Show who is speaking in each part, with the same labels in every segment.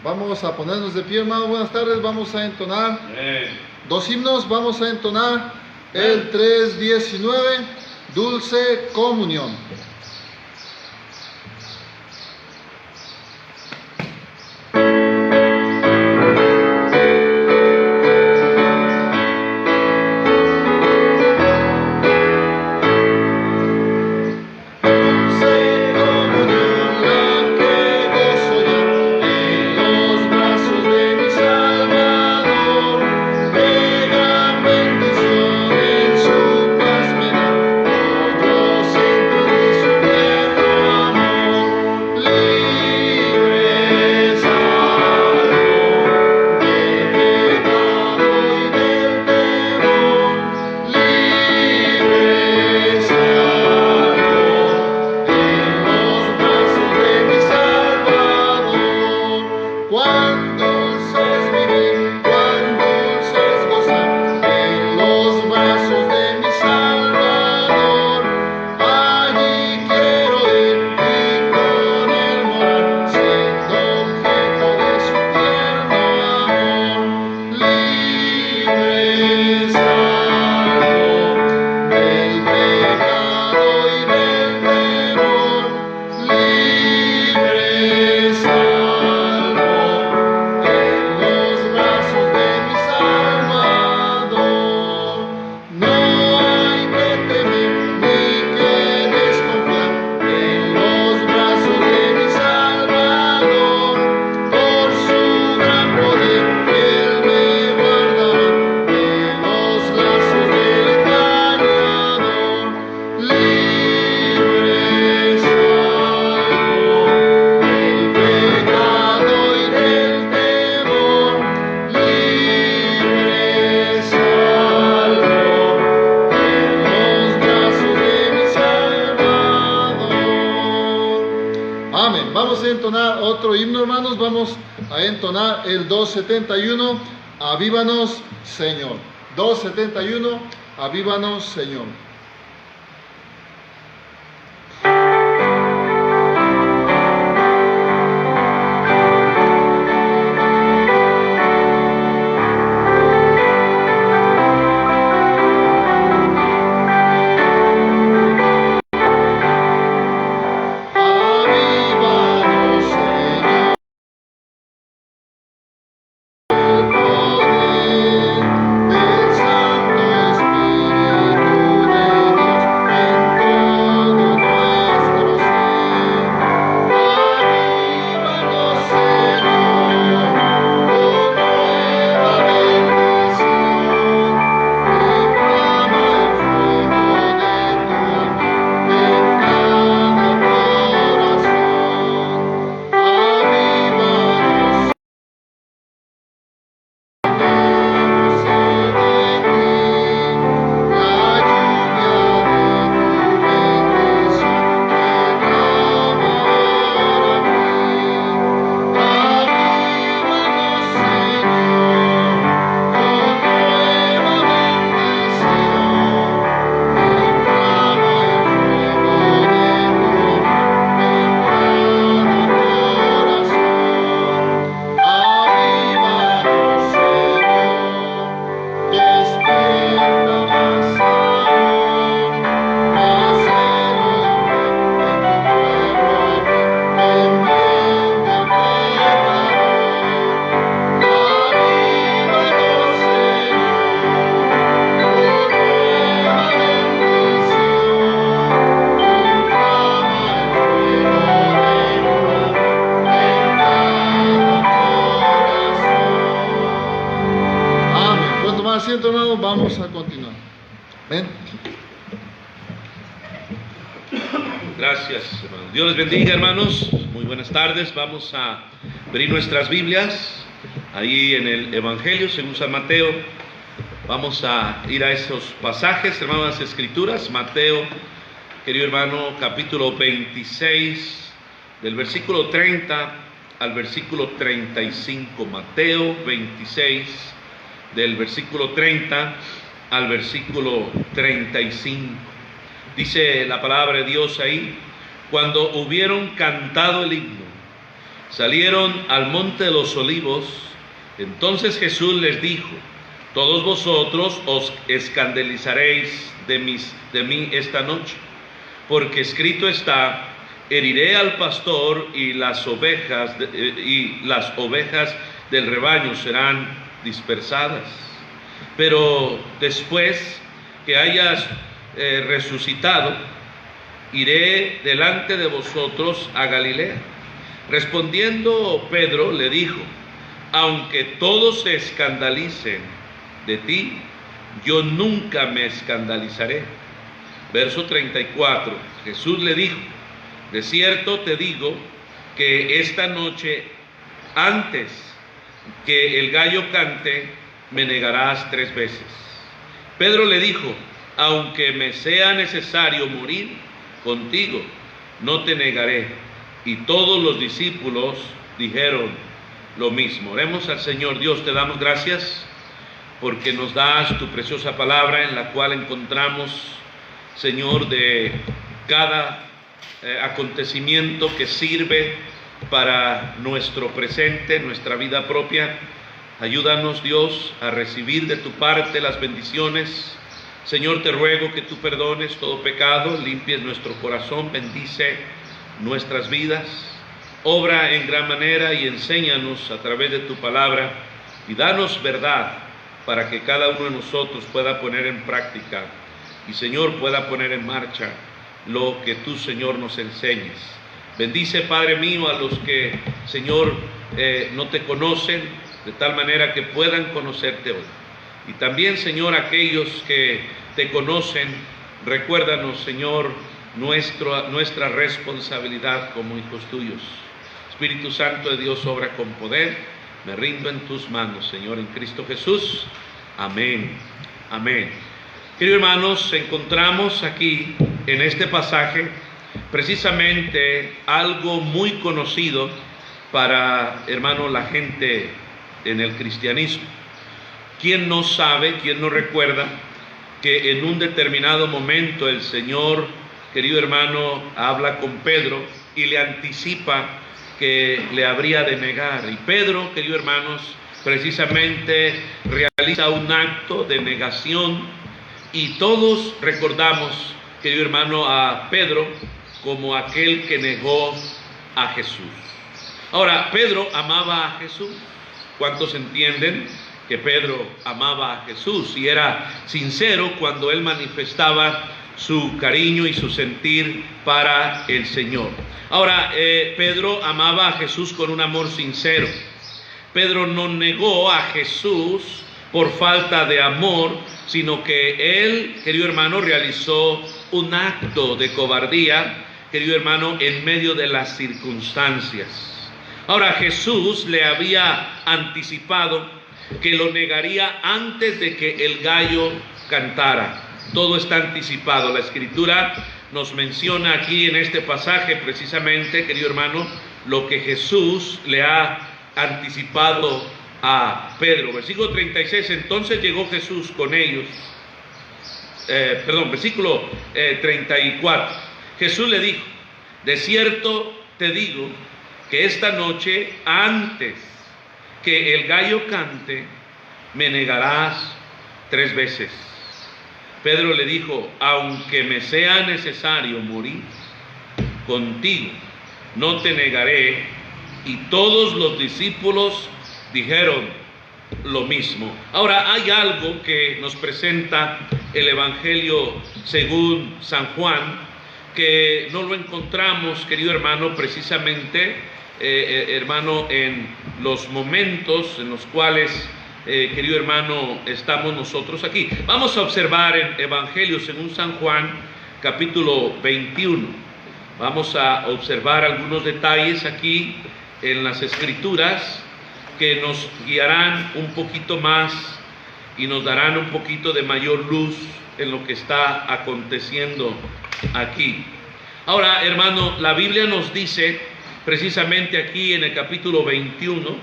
Speaker 1: Vamos a ponernos de pie, hermano. Buenas tardes. Vamos a entonar dos himnos. Vamos a entonar el 319, Dulce Comunión. Otro himno, hermanos. Vamos a entonar el 271, Avívanos, Señor. 271, Avívanos, Señor. Vamos a continuar. Ven.
Speaker 2: Gracias, hermano. Dios les bendiga, hermanos. Muy buenas tardes. Vamos a abrir nuestras Biblias ahí en el Evangelio según San Mateo. Vamos a ir a esos pasajes, hermanos, las Escrituras. Mateo, querido hermano, capítulo 26, del versículo 30 al versículo 35. Mateo 26, del versículo 30 al versículo 35. Dice la palabra de Dios ahí: cuando hubieron cantado el himno Salieron al monte de los olivos. Entonces Jesús les dijo: todos vosotros os escandalizaréis de mí esta noche, porque escrito está: heriré al pastor y las ovejas del rebaño serán dispersadas. Pero después que hayas resucitado, iré delante de vosotros a Galilea. Respondiendo Pedro le dijo: aunque todos se escandalicen de ti, yo nunca me escandalizaré. Verso 34, Jesús le dijo: de cierto te digo que esta noche, antes que el gallo cante, me negarás 3 veces. Pedro le dijo: aunque me sea necesario morir contigo, no te negaré. Y todos los discípulos dijeron lo mismo. Oremos al Señor. Dios, te damos gracias porque nos das tu preciosa palabra, en la cual encontramos, Señor, de cada acontecimiento que sirve para nuestro presente, nuestra vida propia. Ayúdanos, Dios, a recibir de tu parte las bendiciones. Señor, te ruego que tú perdones todo pecado, limpies nuestro corazón, bendice nuestras vidas, obra en gran manera y enséñanos a través de tu palabra, y danos verdad para que cada uno de nosotros pueda poner en práctica y, Señor, pueda poner en marcha lo que tú, Señor, nos enseñes. Bendice, Padre mío, a los que, Señor, no te conocen, de tal manera que puedan conocerte hoy. Y también, Señor, aquellos que te conocen, recuérdanos, Señor, nuestra responsabilidad como hijos tuyos. Espíritu Santo de Dios, obra con poder. Me rindo en tus manos, Señor, en Cristo Jesús. Amén. Amén. Queridos hermanos, encontramos aquí en este pasaje precisamente algo muy conocido para, hermano, la gente en el cristianismo. ¿Quién no sabe, quién no recuerda que en un determinado momento el Señor, querido hermano, habla con Pedro y le anticipa que le habría de negar? Y Pedro, queridos hermanos, precisamente realiza un acto de negación, y todos recordamos, querido hermano, a Pedro como aquel que negó a Jesús. Ahora, Pedro amaba a Jesús. ¿Cuántos entienden que Pedro amaba a Jesús y era sincero cuando él manifestaba su cariño y su sentir para el Señor? Ahora, Pedro amaba a Jesús con un amor sincero. Pedro no negó a Jesús por falta de amor, sino que él, querido hermano, realizó un acto de cobardía, querido hermano, en medio de las circunstancias. Ahora, Jesús le había anticipado que lo negaría antes de que el gallo cantara. Todo está anticipado. La Escritura nos menciona aquí en este pasaje precisamente, querido hermano, lo que Jesús le ha anticipado a Pedro. Versículo 36, entonces llegó Jesús con ellos. Versículo 34. Jesús le dijo: de cierto te digo que esta noche, antes que el gallo cante, me negarás 3 veces. Pedro le dijo: aunque me sea necesario morir contigo, no te negaré. Y todos los discípulos dijeron lo mismo. Ahora, hay algo que nos presenta el Evangelio según San Juan, que no lo encontramos, querido hermano, precisamente, hermano, en los momentos en los cuales, querido hermano, estamos nosotros aquí. Vamos a observar el Evangelio según San Juan, capítulo 21. Vamos a observar algunos detalles aquí en las Escrituras que nos guiarán un poquito más y nos darán un poquito de mayor luz en lo que está aconteciendo aquí. Ahora, hermano, la Biblia nos dice precisamente aquí en el capítulo 21,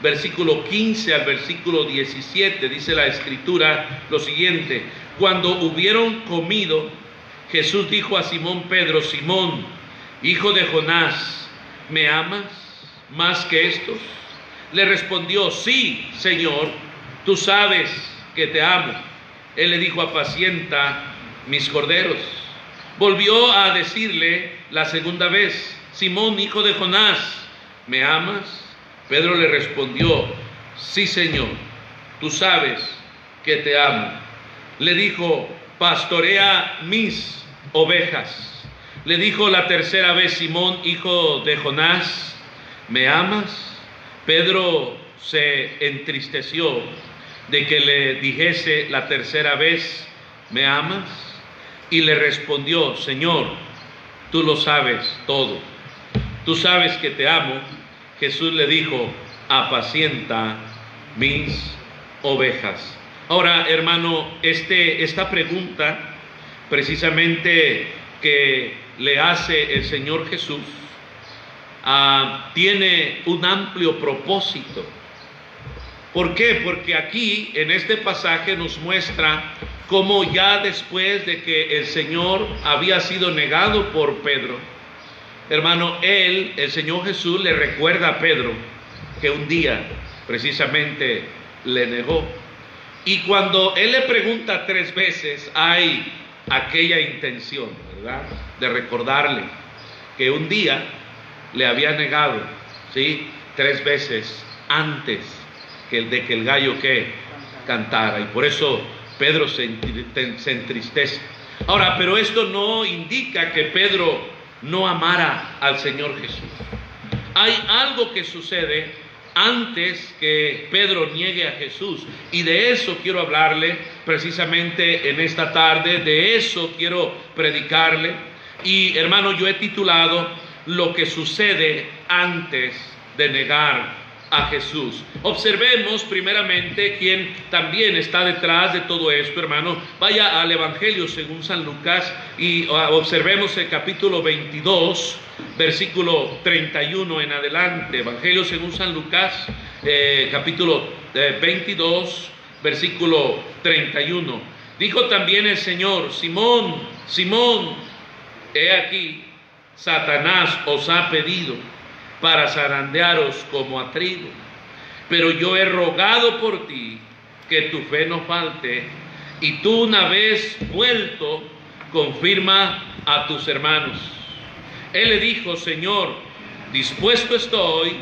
Speaker 2: versículo 15 al versículo 17, dice la Escritura lo siguiente: cuando hubieron comido, Jesús dijo a Simón Pedro: Simón, hijo de Jonás, ¿me amas? más que estos? Le respondió: sí, Señor, tú sabes que te amo. Él le dijo: apacienta mis corderos. Volvió a decirle la segunda vez: Simón, hijo de Jonás, ¿me amas? Pedro le respondió: sí, Señor, tú sabes que te amo. Le dijo: pastorea mis ovejas. Le dijo la tercera vez: Simón, hijo de Jonás, ¿me amas? Pedro se entristeció de que le dijese la tercera vez: ¿me amas? Y le respondió: Señor, tú lo sabes todo, tú sabes que te amo. Jesús le dijo: apacienta mis ovejas. Ahora, hermano, esta pregunta precisamente que le hace el Señor Jesús tiene un amplio propósito. ¿Por qué? Porque aquí en este pasaje nos muestra cómo ya después de que el Señor había sido negado por Pedro, hermano, el Señor Jesús le recuerda a Pedro que un día precisamente le negó. Y cuando él le pregunta 3 veces, hay aquella intención, ¿verdad?, de recordarle que un día le había negado, ¿sí?, 3 veces antes de que el gallo cantara. Y por eso Pedro se entristece. Ahora, pero esto no indica que Pedro no amara al Señor Jesús. Hay algo que sucede antes que Pedro niegue a Jesús, y de eso quiero hablarle precisamente en esta tarde. De eso quiero predicarle. Y hermano, yo he titulado: lo que sucede antes de negar a Jesús. Observemos primeramente quién también está detrás de todo esto, hermano. Vaya al Evangelio según San Lucas y observemos el capítulo 22, versículo 31 en adelante. Evangelio según San Lucas, capítulo 22, versículo 31. Dijo también el Señor: Simón, Simón, he aquí, Satanás os ha pedido para zarandearos como a trigo, pero yo he rogado por ti que tu fe no falte, y tú, una vez vuelto, confirma a tus hermanos. Él le dijo: Señor, dispuesto estoy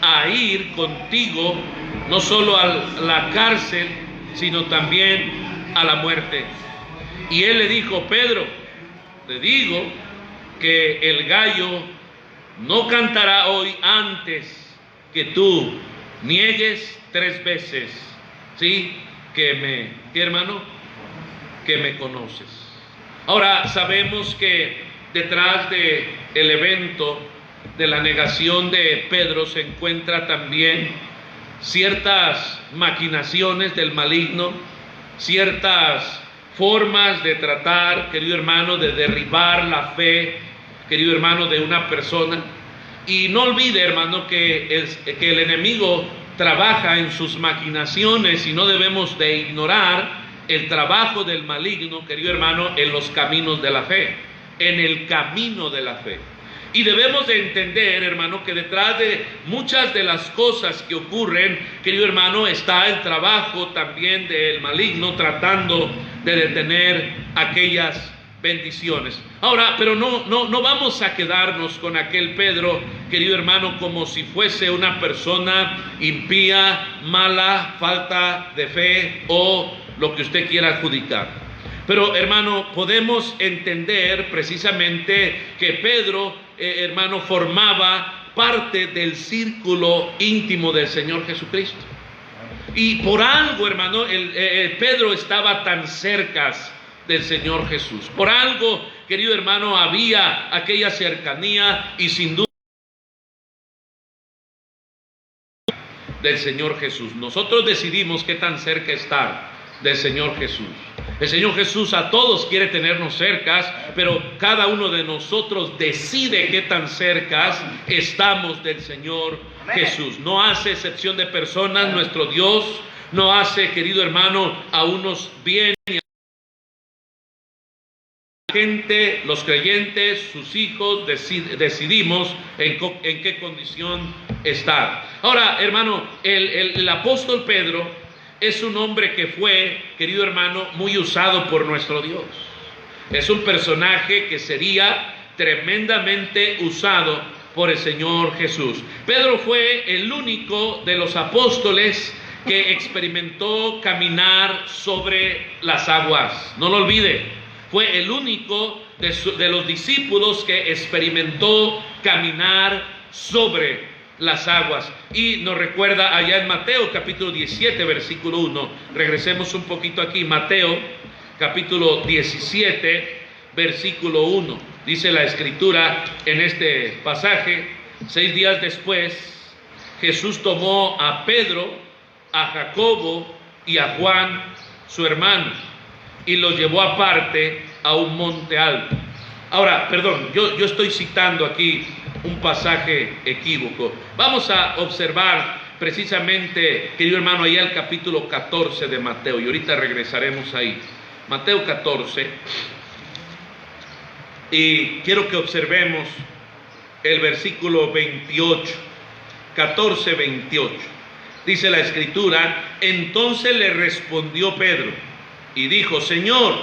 Speaker 2: a ir contigo, no solo a la cárcel, sino también a la muerte. Y él le dijo: Pedro, te digo que el gallo no cantará hoy antes que tú niegues 3 veces, ¿sí?, ¿qué, hermano? Que me conoces. Ahora, sabemos que detrás del evento de la negación de Pedro se encuentra también ciertas maquinaciones del maligno, ciertas formas de tratar, querido hermano, de derribar la fe, querido hermano, de una persona. Y no olvide, hermano, que el enemigo trabaja en sus maquinaciones, y no debemos de ignorar el trabajo del maligno, querido hermano, en los caminos de la fe, en el camino de la fe. Y debemos de entender, hermano, que detrás de muchas de las cosas que ocurren, querido hermano, está el trabajo también del maligno tratando de detener aquellas bendiciones. Ahora, pero no vamos a quedarnos con aquel Pedro, querido hermano, como si fuese una persona impía, mala, falta de fe o lo que usted quiera adjudicar. Pero, hermano, podemos entender precisamente que Pedro, hermano, formaba parte del círculo íntimo del Señor Jesucristo. Y por algo, hermano, Pedro estaba tan cerca del Señor Jesús. Por algo, querido hermano, había aquella cercanía, y sin duda del Señor Jesús. Nosotros decidimos qué tan cerca estar del Señor Jesús. El Señor Jesús a todos quiere tenernos cercas, pero cada uno de nosotros decide qué tan cercas estamos del Señor Jesús. No hace excepción de personas nuestro Dios, no hace, querido hermano, a unos bien y gente, los creyentes, sus hijos, decidimos en qué condición estar. Ahora, hermano, el apóstol Pedro es un hombre que fue, querido hermano, muy usado por nuestro Dios. Es un personaje que sería tremendamente usado por el Señor Jesús. Pedro fue el único de los apóstoles que experimentó caminar sobre las aguas. No lo olvide. Fue el único de los discípulos que experimentó caminar sobre las aguas. Y nos recuerda allá en Mateo capítulo 17, versículo 1. Regresemos un poquito aquí. Mateo capítulo 17, versículo 1. Dice la Escritura en este pasaje: 6 días después, Jesús tomó a Pedro, a Jacobo y a Juan, su hermano, y los llevó aparte a un monte alto. Ahora, perdón, yo estoy citando aquí un pasaje equívoco. Vamos a observar precisamente, querido hermano, allá el capítulo 14 de Mateo, y ahorita regresaremos ahí. Mateo 14, y quiero que observemos el versículo 28, 14, 28. Dice la Escritura: entonces le respondió Pedro y dijo: Señor,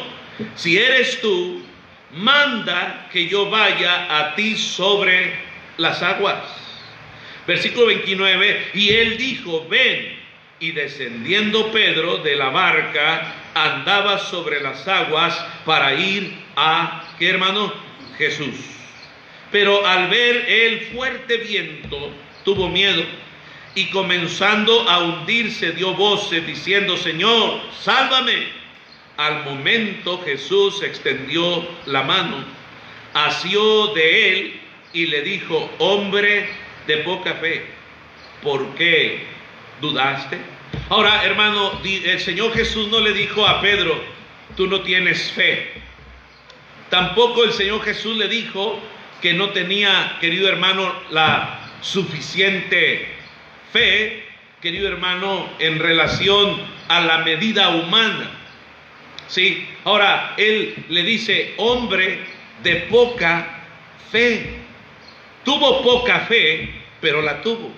Speaker 2: si eres tú, manda que yo vaya a ti sobre las aguas. Versículo 29, y él dijo: ven. Y descendiendo Pedro de la barca, andaba sobre las aguas para ir a, ¿qué hermano? Jesús. Pero al ver el fuerte viento, tuvo miedo, y comenzando a hundirse, dio voces diciendo: Señor, sálvame. Al momento Jesús extendió la mano, asió de él y le dijo: hombre de poca fe, ¿por qué dudaste? Ahora, hermano, el Señor Jesús no le dijo a Pedro: tú no tienes fe. Tampoco el Señor Jesús le dijo que no tenía, querido hermano, la suficiente fe, querido hermano, en relación a la medida humana. Sí, ahora él le dice: hombre de poca fe. Tuvo poca fe, pero la tuvo.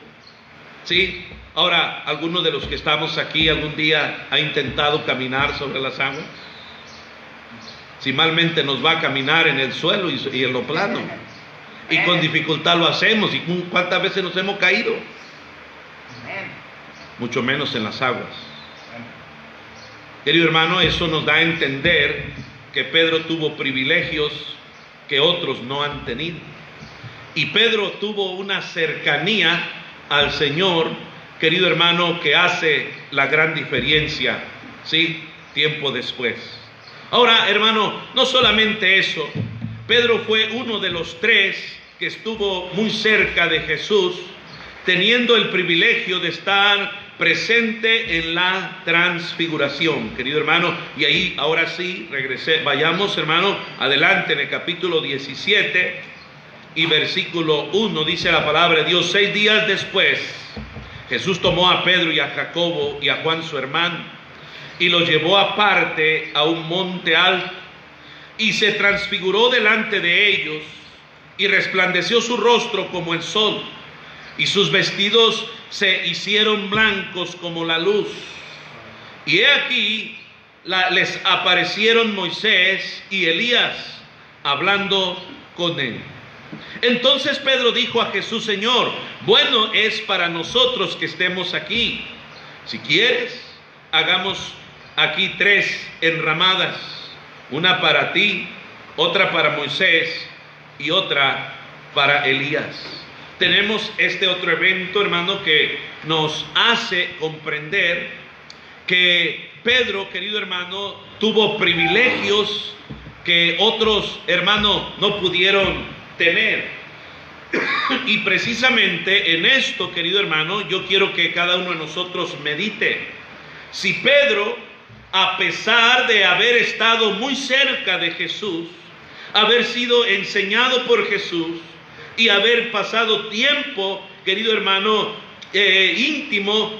Speaker 2: Sí, ahora, ¿alguno de los que estamos aquí algún día ha intentado caminar sobre las aguas? Si malmente nos va a caminar en el suelo y en lo plano, y con dificultad lo hacemos. ¿Y cuántas veces nos hemos caído? Mucho menos en las aguas. Querido hermano, eso nos da a entender que Pedro tuvo privilegios que otros no han tenido. Y Pedro tuvo una cercanía al Señor, querido hermano, que hace la gran diferencia, ¿sí? Tiempo después. Ahora, hermano, no solamente eso, Pedro fue uno de los 3 que estuvo muy cerca de Jesús, teniendo el privilegio de estar presente en la transfiguración, querido hermano. Y ahí, ahora sí, vayamos, hermano, adelante en el capítulo 17 y versículo 1, dice la palabra de Dios: 6 días después, Jesús tomó a Pedro y a Jacobo y a Juan su hermano, y los llevó aparte a un monte alto, y se transfiguró delante de ellos, y resplandeció su rostro como el sol, y sus vestidos se hicieron blancos como la luz. Y he aquí, les aparecieron Moisés y Elías hablando con él. Entonces Pedro dijo a Jesús: Señor, bueno es para nosotros que estemos aquí. Si quieres, hagamos aquí 3 enramadas, una para ti, otra para Moisés y otra para Elías. Tenemos este otro evento, hermano, que nos hace comprender que Pedro, querido hermano, tuvo privilegios que otros hermanos no pudieron tener. Y precisamente en esto, querido hermano, yo quiero que cada uno de nosotros medite. Si Pedro, a pesar de haber estado muy cerca de Jesús, haber sido enseñado por Jesús y haber pasado tiempo, querido hermano, íntimo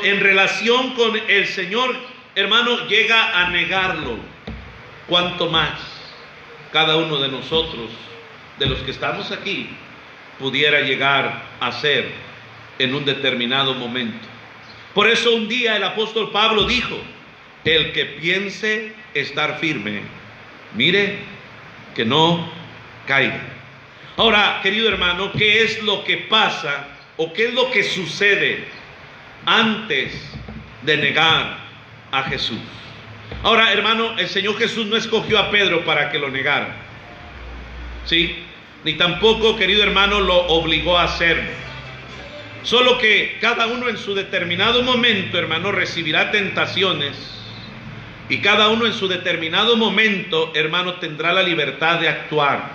Speaker 2: en relación con el Señor, hermano, llega a negarlo, ¿cuánto más cada uno de nosotros, de los que estamos aquí, pudiera llegar a ser en un determinado momento. Por eso un día el apóstol Pablo dijo: el que piense estar firme, mire que no caiga. Ahora, querido hermano, ¿qué es lo que pasa o qué es lo que sucede antes de negar a Jesús? Ahora, hermano, el Señor Jesús no escogió a Pedro para que lo negara, ¿sí? Ni tampoco, querido hermano, lo obligó a hacerlo. Solo que cada uno en su determinado momento, hermano, recibirá tentaciones, y cada uno en su determinado momento, hermano, tendrá la libertad de actuar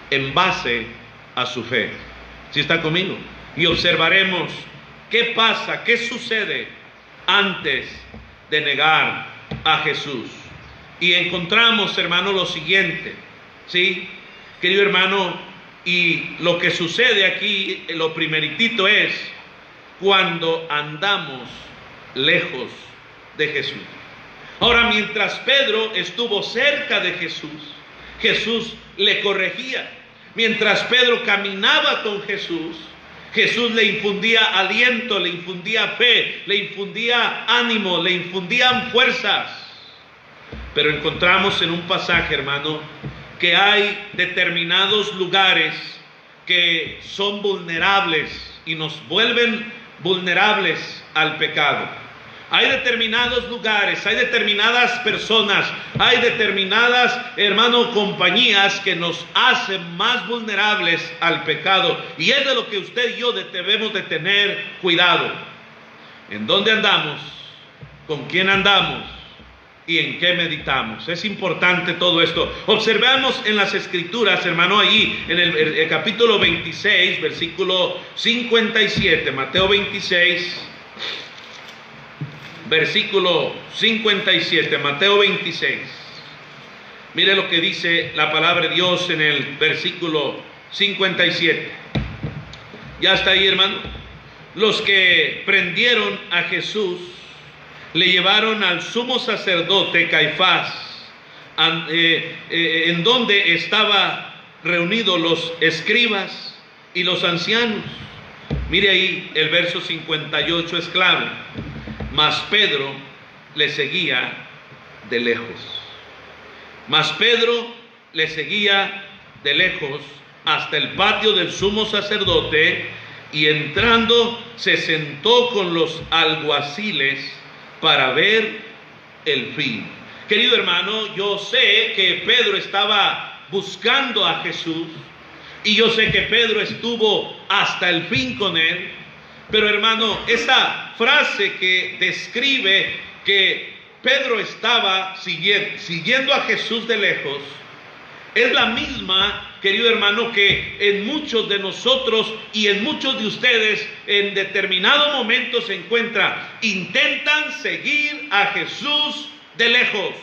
Speaker 2: en base a su fe. ¿Sí está conmigo? Y observaremos qué pasa, qué sucede antes de negar a Jesús. Y encontramos, hermano, lo siguiente, ¿sí? Querido hermano, y lo que sucede aquí, lo primeritito es cuando andamos lejos de Jesús. Ahora, mientras Pedro estuvo cerca de Jesús, Jesús le corregía. Mientras Pedro caminaba con Jesús, Jesús le infundía aliento, le infundía fe, le infundía ánimo, le infundían fuerzas. Pero encontramos en un pasaje, hermano, que hay determinados lugares que son vulnerables y nos vuelven vulnerables al pecado. Hay determinados lugares, hay determinadas personas, hay determinadas, hermano, compañías que nos hacen más vulnerables al pecado. Y es de lo que usted y yo debemos de tener cuidado. ¿En dónde andamos? ¿Con quién andamos? ¿Y en qué meditamos? Es importante todo esto. Observamos en las Escrituras, hermano, allí en el capítulo 26, versículo 57, Mateo 26, versículo 57, Mateo 26. Mire lo que dice la palabra de Dios en el versículo 57. Ya está ahí, hermano. Los que prendieron a Jesús le llevaron al sumo sacerdote Caifás, en donde estaban reunidos los escribas y los ancianos. Mire ahí, el verso 58 es clave. Mas Pedro le seguía de lejos. Mas Pedro le seguía de lejos hasta el patio del sumo sacerdote, y entrando se sentó con los alguaciles para ver el fin. Querido hermano, yo sé que Pedro estaba buscando a Jesús, y yo sé que Pedro estuvo hasta el fin con él. Pero hermano, esa frase que describe que Pedro estaba siguiendo a Jesús de lejos, es la misma, querido hermano, que en muchos de nosotros y en muchos de ustedes en determinado momento se encuentra. Intentan seguir a Jesús de lejos.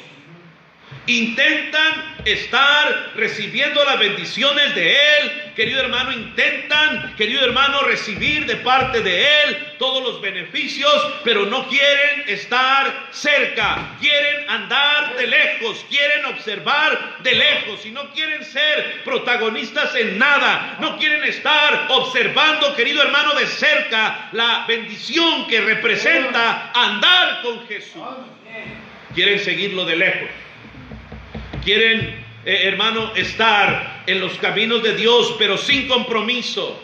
Speaker 2: Intentan estar recibiendo las bendiciones de Él, querido hermano. Intentan, querido hermano, recibir de parte de Él todos los beneficios, pero no quieren estar cerca. Quieren andar de lejos, quieren observar de lejos y no quieren ser protagonistas en nada. No quieren estar observando, querido hermano, de cerca la bendición que representa andar con Jesús. Quieren seguirlo de lejos. Quieren, hermano, estar en los caminos de Dios, pero sin compromiso.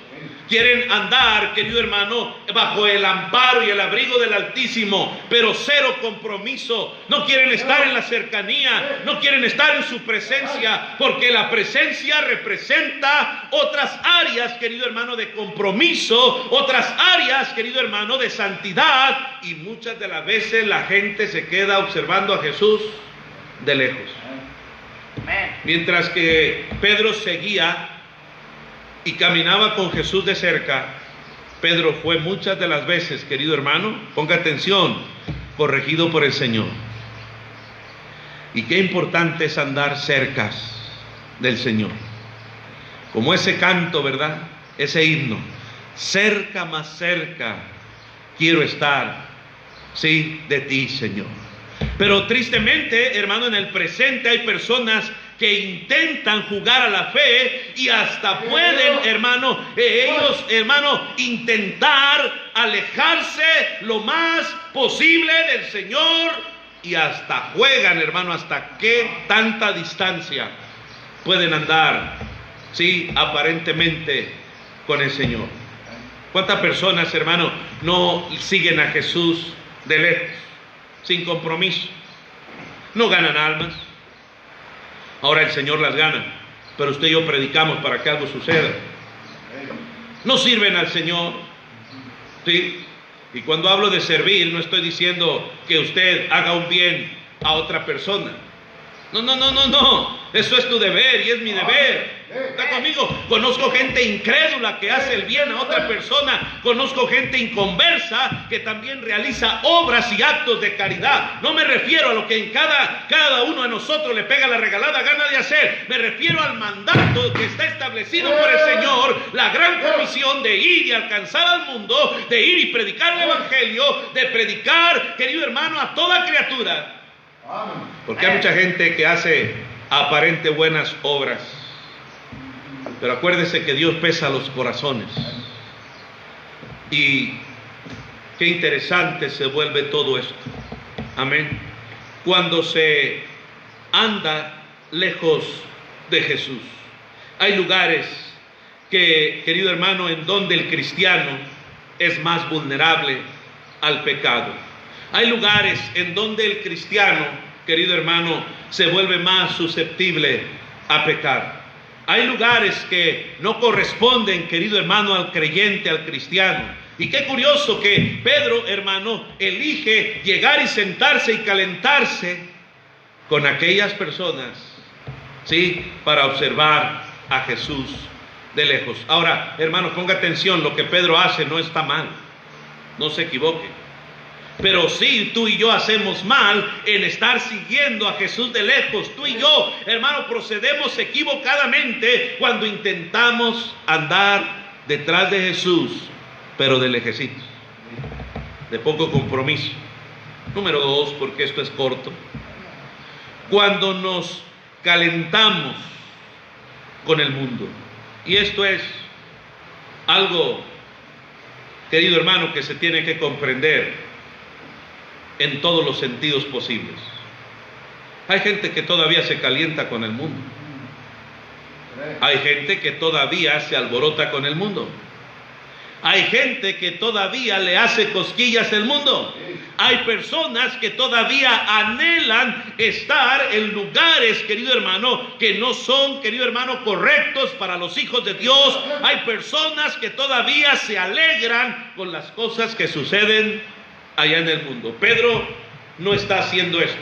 Speaker 2: Quieren andar, querido hermano, bajo el amparo y el abrigo del Altísimo, pero cero compromiso. No quieren estar en la cercanía, no quieren estar en su presencia, porque la presencia representa otras áreas, querido hermano, de compromiso, otras áreas, querido hermano, de santidad. Y muchas de las veces la gente se queda observando a Jesús de lejos. Mientras que Pedro seguía y caminaba con Jesús de cerca, Pedro fue muchas de las veces, querido hermano, ponga atención, corregido por el Señor. Y qué importante es andar cerca del Señor. Como ese canto, ¿verdad? Ese himno. Cerca, más cerca, quiero estar, sí, de ti, Señor. Pero tristemente, hermano, en el presente hay personas que intentan jugar a la fe y hasta pueden, ellos, intentar alejarse lo más posible del Señor y hasta juegan, hermano, hasta qué tanta distancia pueden andar, sí, aparentemente con el Señor. ¿Cuántas personas, hermano, no siguen a Jesús de lejos, sin compromiso? No ganan almas. Ahora el Señor las gana, pero usted y yo predicamos para que algo suceda. No sirven al Señor, ¿sí? Y cuando hablo de servir, no estoy diciendo que usted haga un bien a otra persona. No. Eso es tu deber y es mi deber. ¿Está conmigo? Conozco gente incrédula que hace el bien a otra persona. Conozco gente inconversa que también realiza obras y actos de caridad. No me refiero a lo que en cada uno de nosotros le pega la regalada gana de hacer. Me refiero al mandato que está establecido por el Señor, la gran comisión de ir y alcanzar al mundo, de ir y predicar el Evangelio, de predicar, querido hermano, a toda criatura. Porque hay mucha gente que hace aparente buenas obras, pero acuérdese que Dios pesa los corazones. Y qué interesante se vuelve todo esto. Amén. Cuando se anda lejos de Jesús. Hay lugares que, querido hermano, en donde el cristiano es más vulnerable al pecado. Hay lugares en donde el cristiano, querido hermano, se vuelve más susceptible a pecar. Hay lugares que no corresponden, querido hermano, al creyente, al cristiano. Y qué curioso que Pedro, hermano, elige llegar y sentarse y calentarse con aquellas personas, ¿sí?, para observar a Jesús de lejos. Ahora, hermano, ponga atención, lo que Pedro hace no está mal, no se equivoque. Pero sí, tú y yo hacemos mal en estar siguiendo a Jesús de lejos. Tú y yo, hermano, procedemos equivocadamente cuando intentamos andar detrás de Jesús, pero de lejecitos, de poco compromiso. Número 2, porque esto es corto. Cuando nos calentamos con el mundo. Y esto es algo, querido hermano, que se tiene que comprender en todos los sentidos posibles. Hay gente que todavía se calienta con el mundo. Hay gente que todavía se alborota con el mundo. Hay gente que todavía le hace cosquillas al mundo. Hay personas que todavía anhelan estar en lugares, querido hermano, que no son, querido hermano, correctos para los hijos de Dios. Hay personas que todavía se alegran con las cosas que suceden allá en el mundo. Pedro no está haciendo esto,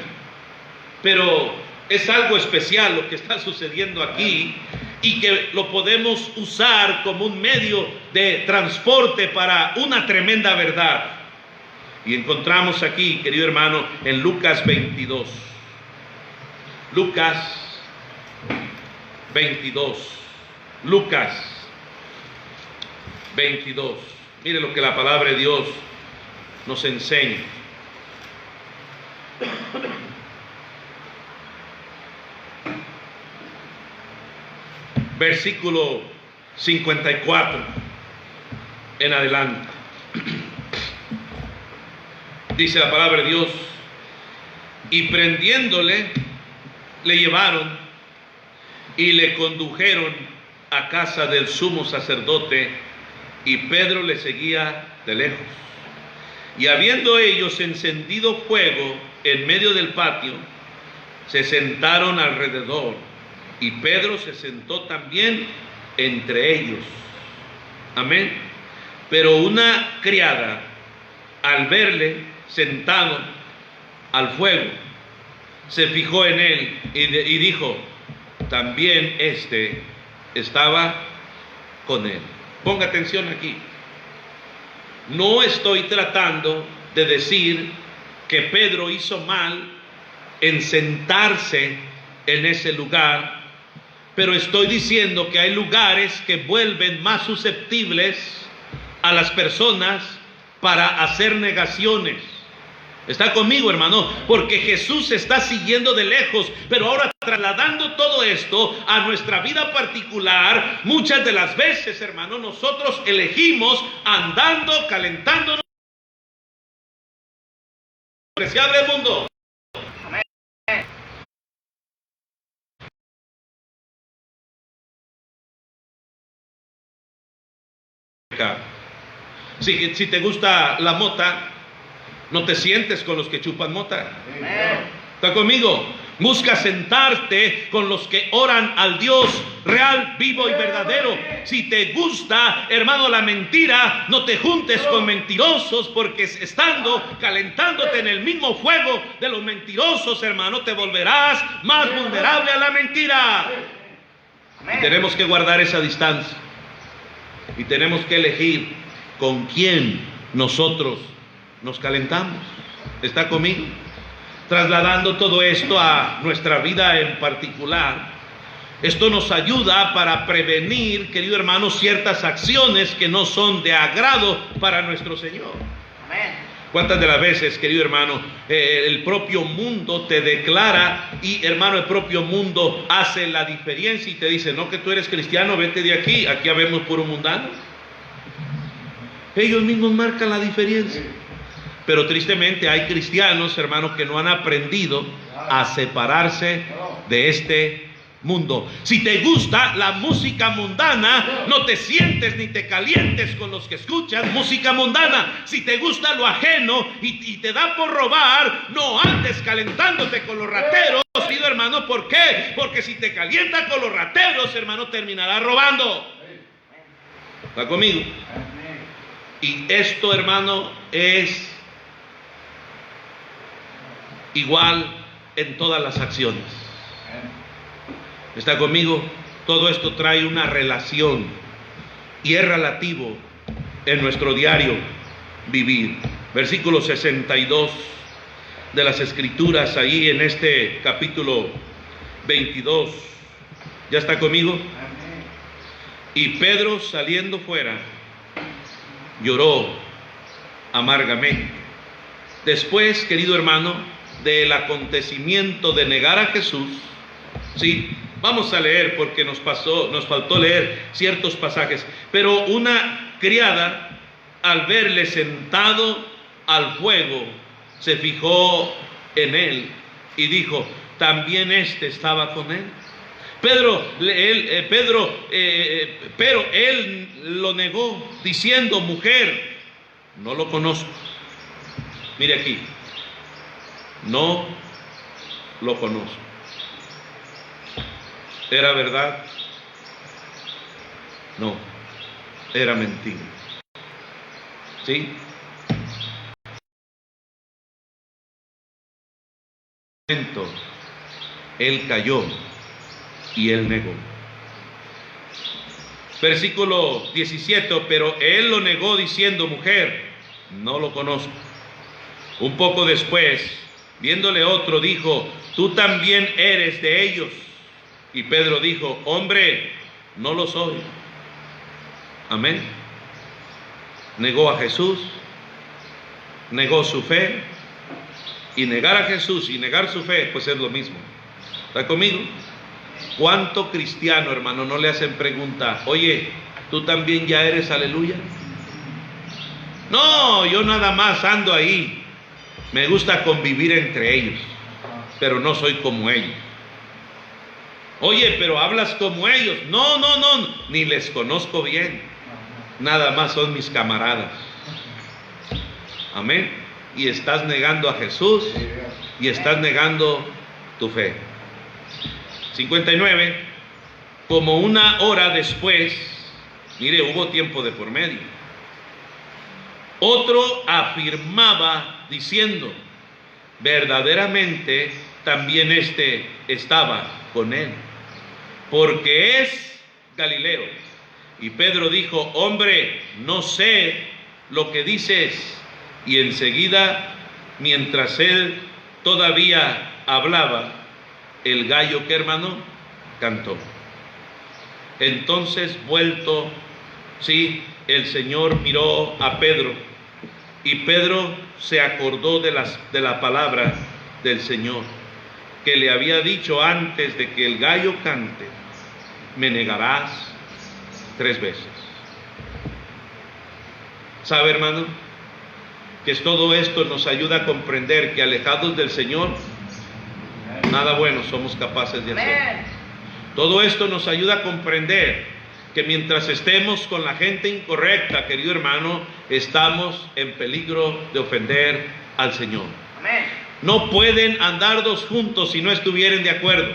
Speaker 2: pero es algo especial lo que está sucediendo aquí y que lo podemos usar como un medio de transporte para una tremenda verdad. Y encontramos aquí, querido hermano, en Lucas 22. Lucas 22. Lucas 22. Mire lo que la palabra de Dios nos enseña. Versículo 54 en adelante. Dice la palabra de Dios: y prendiéndole, le llevaron y le condujeron a casa del sumo sacerdote, y Pedro le seguía de lejos. Y habiendo ellos encendido fuego en medio del patio, se sentaron alrededor, y Pedro se sentó también entre ellos. Amén. Pero una criada, al verle sentado al fuego, se fijó en él y dijo: también este estaba con él. Ponga atención aquí. No estoy tratando de decir que Pedro hizo mal en sentarse en ese lugar, pero estoy diciendo que hay lugares que vuelven más susceptibles a las personas para hacer negaciones. ¿Está conmigo, hermano? Porque Jesús está siguiendo de lejos, pero ahora trasladando todo esto a nuestra vida particular, muchas de las veces, hermano, nosotros elegimos andando, calentándonos. Se abre el mundo.
Speaker 3: Amén.
Speaker 2: Si te gusta la mota, no te sientes con los que chupan mota.
Speaker 3: Amén.
Speaker 2: ¿Está conmigo? Busca sentarte con los que oran al Dios real, vivo y verdadero. Si te gusta, hermano, la mentira, no te juntes con mentirosos, porque estando calentándote en el mismo fuego de los mentirosos, hermano, te volverás más vulnerable a la mentira. Y tenemos que guardar esa distancia. Y tenemos que elegir con quién nosotros nos calentamos. ¿Está conmigo? Trasladando todo esto a nuestra vida en particular, esto nos ayuda para prevenir, querido hermano, ciertas acciones que no son de agrado para nuestro Señor.
Speaker 3: Amén.
Speaker 2: ¿Cuántas de las veces, querido hermano, el propio mundo te declara y, hermano, el propio mundo hace la diferencia y te dice, no, que tú eres cristiano, vete de aquí, aquí habemos puro mundano? Ellos mismos marcan la diferencia. Pero tristemente hay cristianos, hermanos, que no han aprendido a separarse de este mundo. Si te gusta la música mundana, no te sientes ni te calientes con los que escuchan música mundana. Si te gusta lo ajeno y te da por robar, no andes calentándote con los rateros, querido hermano. ¿Por qué? Porque si te calientas con los rateros, hermano, terminarás robando. ¿Está conmigo? Y esto, hermano, es igual en todas las acciones. ¿Está conmigo? Todo esto trae una relación y es relativo en nuestro diario vivir. Versículo 62 de las Escrituras, ahí en este capítulo 22. ¿Ya está conmigo? Y Pedro, saliendo fuera, lloró amargamente. Después, querido hermano, del acontecimiento de negar a Jesús, sí, vamos a leer porque nos faltó leer ciertos pasajes, pero una criada, al verle sentado al fuego, se fijó en él y dijo, también este estaba con él. Pero él lo negó, diciendo, mujer, no lo conozco. Mire aquí, no lo conozco. ¿Era verdad? No, era mentira. ¿Sí? Él cayó y él negó. Versículo 17, pero él lo negó diciendo, mujer, no lo conozco. Un poco después, viéndole otro, dijo, tú también eres de ellos. Y Pedro dijo, hombre, no lo soy. Amén. Negó a Jesús, negó su fe, y negar a Jesús y negar su fe, pues es lo mismo. ¿Está conmigo? ¿Cuánto cristiano, hermano, no le hacen pregunta, oye, tú también ya eres aleluya? No, yo nada más ando ahí. Me gusta convivir entre ellos, pero no soy como ellos. Oye, pero hablas como ellos. No, ni les conozco bien. Nada más son mis camaradas. Amén. Y estás negando a Jesús y estás negando tu fe. 59. Como una hora después, mire, hubo tiempo de por medio. Otro afirmaba diciendo, verdaderamente también este estaba con él, porque es Galileo. Y Pedro dijo, hombre, no sé lo que dices. Y enseguida, mientras él todavía hablaba, el gallo, ¿qué hermano? Cantó. Entonces, vuelto, sí, el Señor miró a Pedro, y Pedro se acordó de la palabra del Señor. que le había dicho antes de que el gallo cante, me negarás 3 veces. ¿Sabe, hermano? Que todo esto nos ayuda a comprender que alejados del Señor, nada bueno somos capaces de hacer. Todo esto nos ayuda a comprender que mientras estemos con la gente incorrecta, querido hermano, estamos en peligro de ofender al Señor. No pueden andar dos juntos si no estuvieren de acuerdo.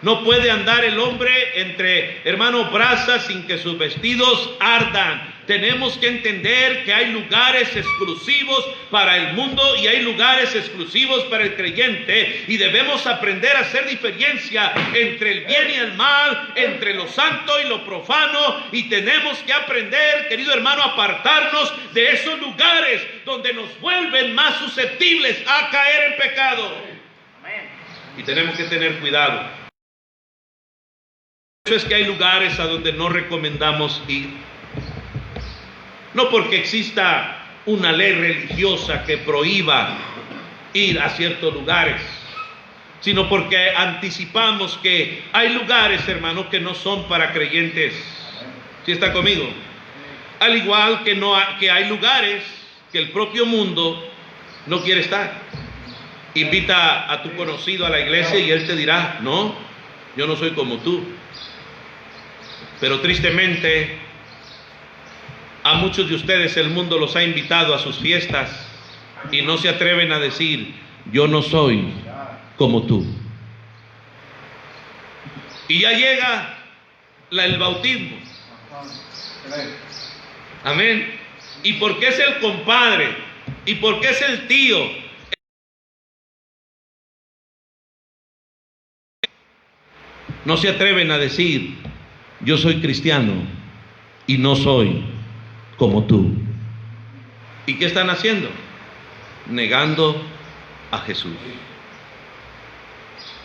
Speaker 2: No puede andar el hombre entre, hermano, brasas sin que sus vestidos ardan. Tenemos que entender que hay lugares exclusivos para el mundo y hay lugares exclusivos para el creyente, y debemos aprender a hacer diferencia entre el bien y el mal, entre lo santo y lo profano, y tenemos que aprender, querido hermano, a apartarnos de esos lugares donde nos vuelven más susceptibles a caer en pecado. Y tenemos que tener cuidado. Por eso es que hay lugares a donde no recomendamos ir. No porque exista una ley religiosa que prohíba ir a ciertos lugares, sino porque anticipamos que hay lugares, hermano, que no son para creyentes. ¿Sí está conmigo? Al igual que hay lugares que el propio mundo no quiere estar. Invita a tu conocido a la iglesia y él te dirá, no, yo no soy como tú. Pero tristemente, a muchos de ustedes el mundo los ha invitado a sus fiestas y no se atreven a decir, yo no soy como tú. Y ya llega el bautismo. Amén. ¿Y por qué es el compadre? ¿Y por qué es el tío? No se atreven a decir, yo soy cristiano y no soy como tú. ¿Y qué están haciendo? Negando a Jesús.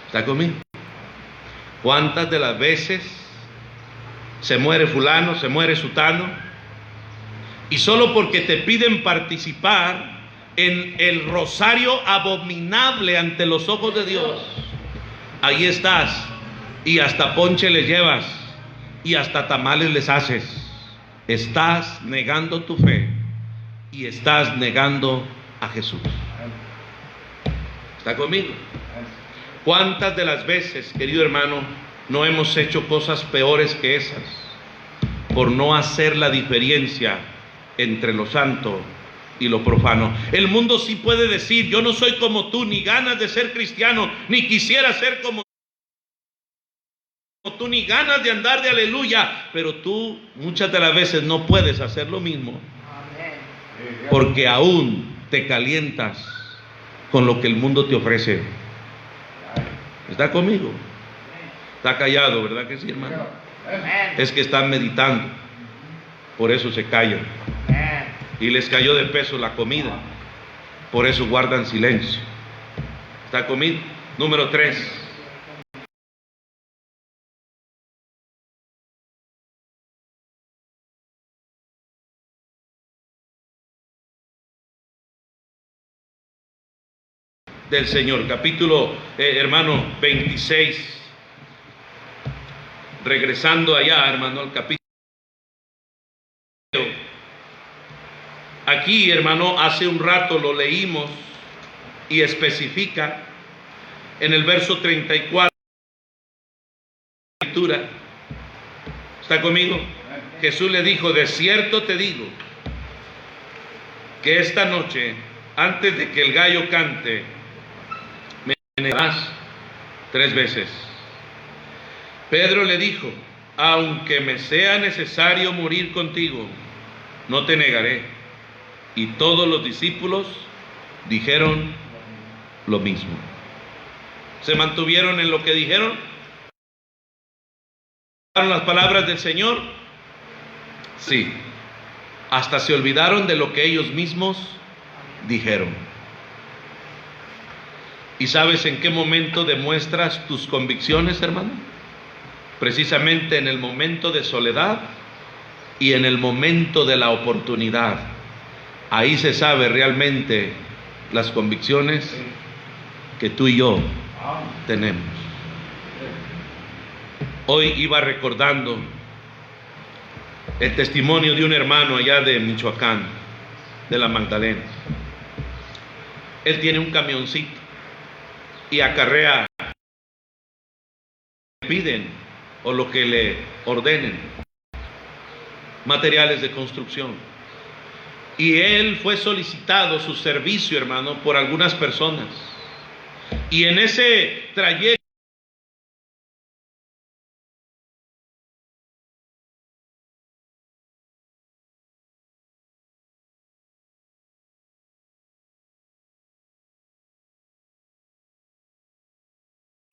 Speaker 2: ¿Está conmigo? ¿Cuántas de las veces se muere fulano, se muere sutano, y solo porque te piden participar en el rosario abominable ante los ojos de Dios, ahí estás y hasta ponche les llevas y hasta tamales les haces? Estás negando tu fe y estás negando a Jesús. ¿Está conmigo? ¿Cuántas de las veces, querido hermano, no hemos hecho cosas peores que esas por no hacer la diferencia entre lo santo y lo profano? El mundo sí puede decir, yo no soy como tú, ni ganas de ser cristiano, ni quisiera ser como tú, ni ganas de andar de aleluya, pero tú muchas de las veces no puedes hacer lo mismo, porque aún te calientas con lo que el mundo te ofrece. ¿Está conmigo? Está callado, ¿verdad que sí, hermano? Es que están meditando, por eso se callan. Y les cayó de peso la comida, por eso guardan silencio. ¿Está conmigo? Número 3. Del Señor, capítulo, hermano, 26. Regresando allá, hermano, al capítulo. Aquí, hermano, hace un rato lo leímos y especifica en el verso 34. ¿Está conmigo? Jesús le dijo, de cierto te digo que esta noche, antes de que el gallo cante, me negarás 3 veces. Pedro le dijo, aunque me sea necesario morir contigo, no te negaré. Y todos los discípulos dijeron lo mismo. ¿Se mantuvieron en lo que dijeron? ¿Las palabras del Señor? Sí. Hasta se olvidaron de lo que ellos mismos dijeron. ¿Y sabes en qué momento demuestras tus convicciones, hermano? Precisamente en el momento de soledad y en el momento de la oportunidad. Ahí se sabe realmente las convicciones que tú y yo tenemos. Hoy iba recordando el testimonio de un hermano allá de Michoacán, de la Magdalena. Él tiene un camioncito y acarrea, piden o lo que le ordenen, materiales de construcción. Y él fue solicitado su servicio, hermano, por algunas personas. Y en ese trayecto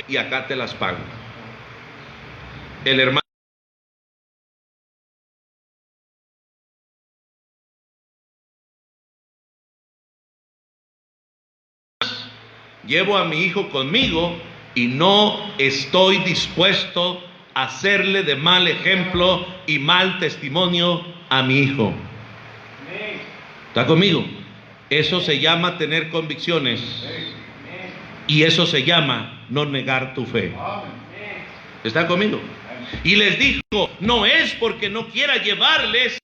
Speaker 2: y acá te las pago. El hermano llevo a mi hijo conmigo y no estoy dispuesto a hacerle de mal ejemplo y mal testimonio a mi hijo. ¿Está conmigo? Eso se llama tener convicciones y eso se llama no negar tu fe. ¿Está conmigo? Y les dijo, no es porque no quiera llevarles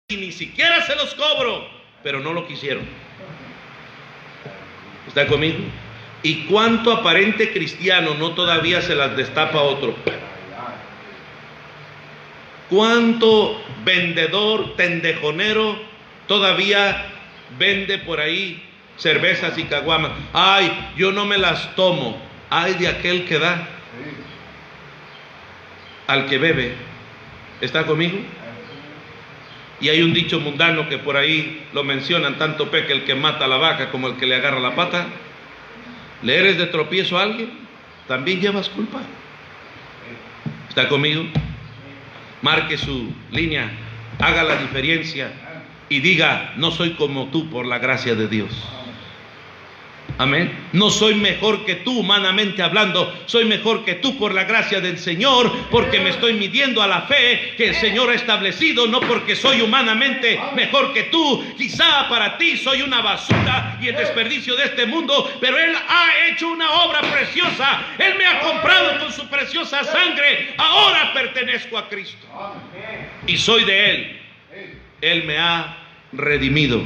Speaker 2: y ni siquiera se los cobro, pero no lo quisieron. ¿Está conmigo? ¿Y cuánto aparente cristiano no todavía se las destapa a otro? ¿Cuánto vendedor tendejonero todavía vende por ahí cervezas y caguamas? Ay, yo no me las tomo. Ay, de aquel que da al que bebe. ¿Está conmigo? Y hay un dicho mundano que por ahí lo mencionan: tanto peca el que mata a la vaca como el que le agarra la pata. ¿Le eres de tropiezo a alguien? También llevas culpa. ¿Está conmigo? Marque su línea, haga la diferencia y diga: no soy como tú por la gracia de Dios. Amén. No soy mejor que tú humanamente hablando, soy mejor que tú por la gracia del Señor, porque me estoy midiendo a la fe que el Señor ha establecido, no porque soy humanamente mejor que tú. Quizá para ti soy una basura y el desperdicio de este mundo, pero Él ha hecho una obra preciosa. Él me ha comprado con su preciosa sangre. Ahora pertenezco a Cristo y soy de Él. Él me ha redimido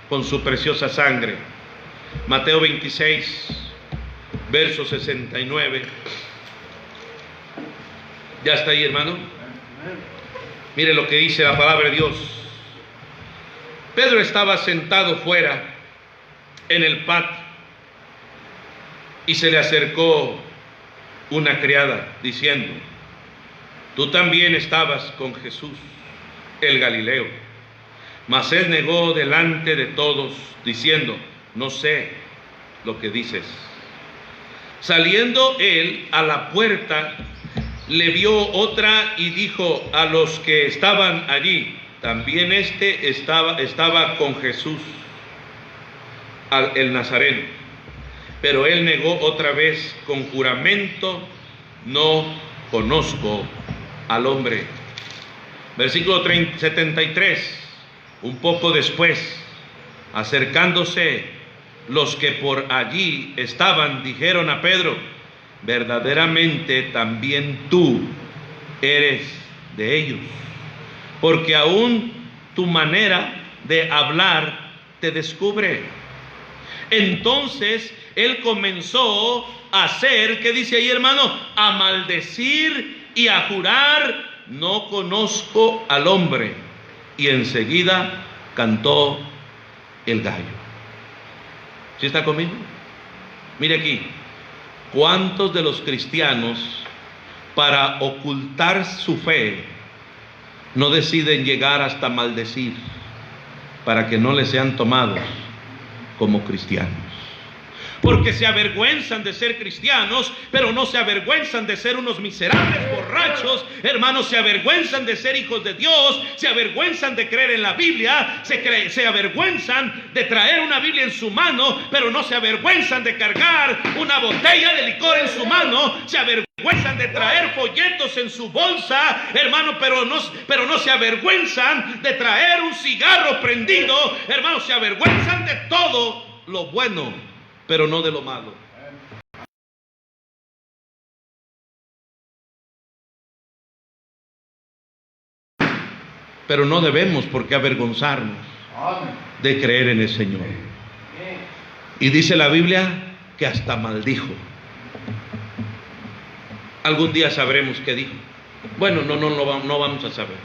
Speaker 2: con su preciosa sangre. Mateo 26, verso 69. ¿Ya está ahí, hermano? Mire lo que dice la palabra de Dios. Pedro estaba sentado fuera en el patio y se le acercó una criada diciendo: tú también estabas con Jesús, el Galileo. Mas él negó delante de todos diciendo: no sé lo que dices. Saliendo él a la puerta, le vio otra y dijo a los que estaban allí: también estaba con Jesús, el Nazareno. Pero él negó otra vez con juramento: no conozco al hombre. Versículo 73. Un poco después, acercándose los que por allí estaban, dijeron a Pedro: verdaderamente también tú eres de ellos, porque aún tu manera de hablar te descubre. Entonces él comenzó a hacer, ¿qué dice ahí, hermano? A maldecir y a jurar: no conozco al hombre. Y enseguida cantó el gallo. ¿Sí está conmigo? Mire aquí, ¿cuántos de los cristianos, para ocultar su fe, no deciden llegar hasta maldecir para que no les sean tomados como cristianos? Porque se avergüenzan de ser cristianos, pero no se avergüenzan de ser unos miserables borrachos. Hermanos, se avergüenzan de ser hijos de Dios, se avergüenzan de creer en la Biblia, se avergüenzan de traer una Biblia en su mano, pero no se avergüenzan de cargar una botella de licor en su mano, se avergüenzan avergüenzan de traer folletos en su bolsa, hermano, pero no se avergüenzan de traer un cigarro prendido, hermano, se avergüenzan de todo lo bueno, pero no de lo malo. Pero no debemos por qué avergonzarnos de creer en el Señor. Y dice la Biblia que hasta maldijo. Algún día sabremos qué dijo. Bueno, no vamos a saber,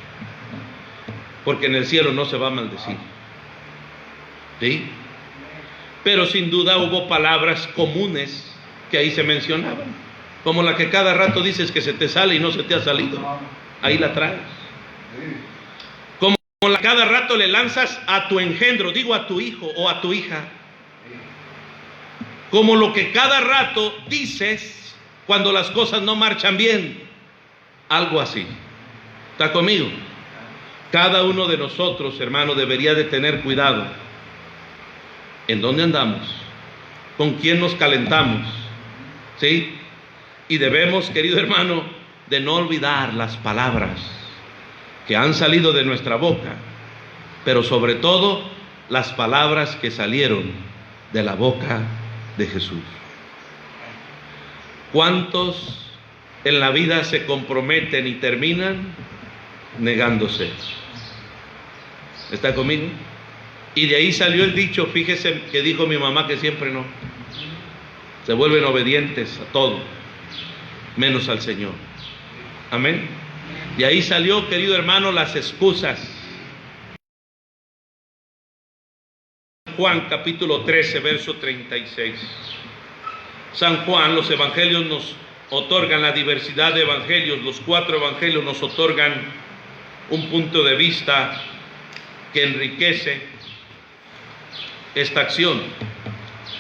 Speaker 2: porque en el cielo no se va a maldecir. ¿Sí? Pero sin duda hubo palabras comunes que ahí se mencionaban, como la que cada rato dices que se te sale y no se te ha salido. Ahí la traes. Como la que cada rato le lanzas a tu engendro, digo a tu hijo o a tu hija. Como lo que cada rato dices cuando las cosas no marchan bien. Algo así. ¿Está conmigo? Cada uno de nosotros, hermano, debería de tener cuidado. ¿En dónde andamos? ¿Con quién nos calentamos? ¿Sí? Y debemos, querido hermano, de no olvidar las palabras que han salido de nuestra boca, pero sobre todo las palabras que salieron de la boca de Jesús. ¿Cuántos en la vida se comprometen y terminan negándose? ¿Está conmigo? Y de ahí salió el dicho, fíjese que dijo mi mamá, que siempre no. Se vuelven obedientes a todo, menos al Señor. Amén. Y ahí salió, querido hermano, las excusas. Juan capítulo 13, verso 36. San Juan, los evangelios nos otorgan la diversidad de evangelios, los 4 evangelios nos otorgan un punto de vista que enriquece esta acción.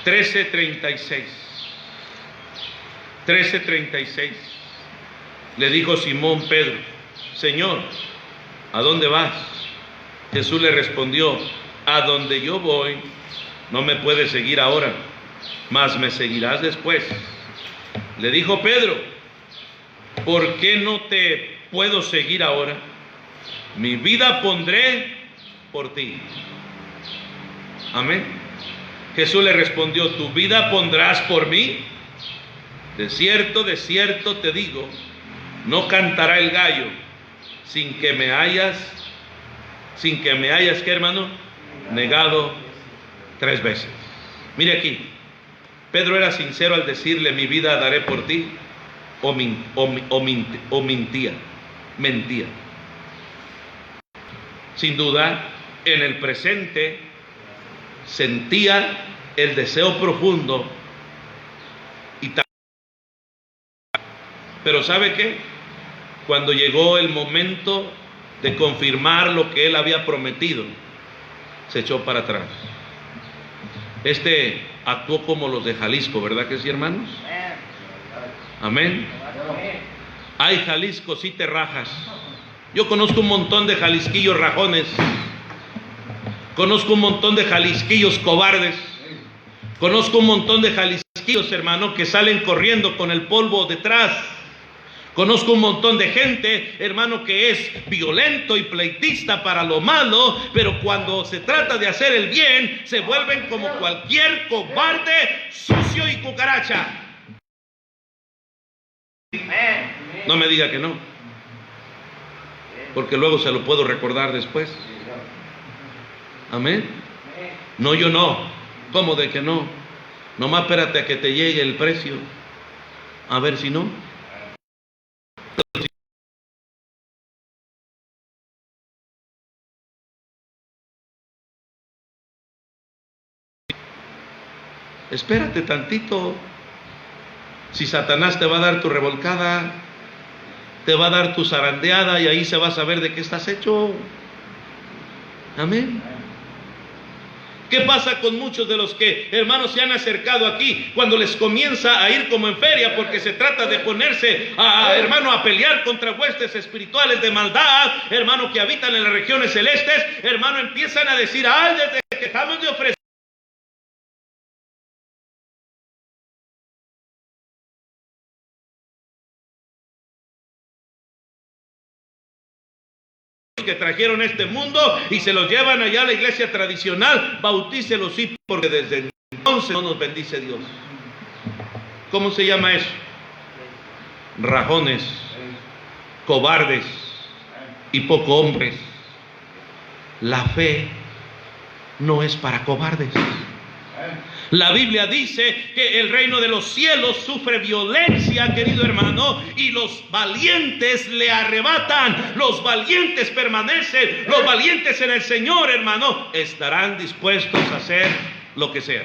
Speaker 2: 13:36. 13:36. Le dijo Simón Pedro: Señor, ¿a dónde vas? Jesús le respondió: a donde yo voy, no me puedes seguir ahora, mas me seguirás después. Le dijo Pedro: ¿por qué no te puedo seguir ahora? Mi vida pondré por ti. Amén. Jesús le respondió: ¿tu vida pondrás por mí? De cierto te digo, no cantará el gallo sin que me hayas, ¿qué, hermano? Negado 3 veces. Mire aquí, Pedro era sincero al decirle: mi vida daré por ti, o mentía. Sin duda, en el presente sentía el deseo profundo pero ¿sabe qué? Cuando llegó el momento de confirmar lo que él había prometido, se echó para atrás. Actuó como los de Jalisco, ¿verdad que sí, hermanos? Amén. Ay, Jalisco, sí te rajas. Yo conozco un montón de jalisquillos rajones. Conozco un montón de jalisquillos cobardes. Conozco un montón de jalisquillos, hermano, que salen corriendo con el polvo detrás. Conozco un montón de gente, hermano, que es violento y pleitista para lo malo, pero cuando se trata de hacer el bien, se vuelven como cualquier cobarde, sucio y cucaracha. No me diga que no, porque luego se lo puedo recordar después. Amén. No, yo no. ¿Cómo de que no? Nomás espérate a que te llegue el precio, a ver si no. Espérate tantito. Si Satanás te va a dar tu revolcada, te va a dar tu zarandeada, y ahí se va a saber de qué estás hecho. Amén. ¿Qué pasa con muchos de los que, hermanos, se han acercado aquí cuando les comienza a ir como en feria, porque se trata de ponerse hermano, a pelear contra huestes espirituales de maldad, hermano, que habitan en las regiones celestes? Hermano, empiezan a decir: ay, desde que dejamos de ofrecer que trajeron a este mundo y se los llevan allá a la iglesia tradicional, bautícelos sí, porque desde entonces no nos bendice Dios. ¿Cómo se llama eso? Rajones, cobardes y poco hombres. La fe no es para cobardes. La Biblia dice que el reino de los cielos sufre violencia, querido hermano, y los valientes le arrebatan. Los valientes permanecen, los valientes en el Señor, hermano, estarán dispuestos a hacer lo que sea.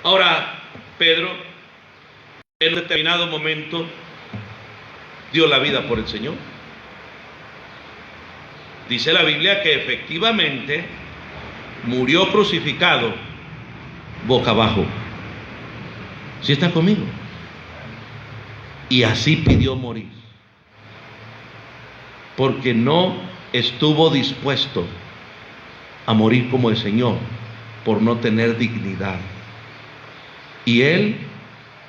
Speaker 2: Ahora, Pedro, en un determinado momento, dio la vida por el Señor. Dice la Biblia que efectivamente murió crucificado boca abajo. ¿Sí está conmigo? Y así pidió morir, porque no estuvo dispuesto a morir como el Señor por no tener dignidad. Y él,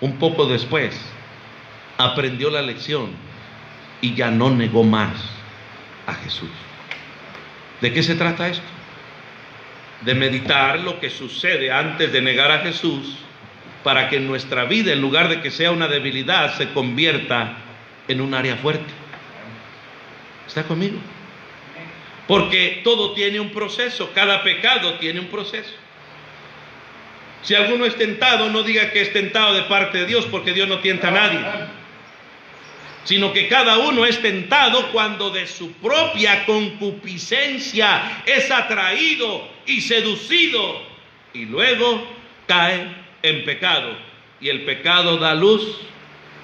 Speaker 2: un poco después, aprendió la lección y ya no negó más a Jesús. ¿De qué se trata esto? De meditar lo que sucede antes de negar a Jesús, para que en nuestra vida, en lugar de que sea una debilidad, se convierta en un área fuerte. ¿Está conmigo? Porque todo tiene un proceso, cada pecado tiene un proceso. Si alguno es tentado, no diga que es tentado de parte de Dios, porque Dios no tienta a nadie, sino que cada uno es tentado cuando de su propia concupiscencia es atraído y seducido, y luego cae en pecado, y el pecado da luz,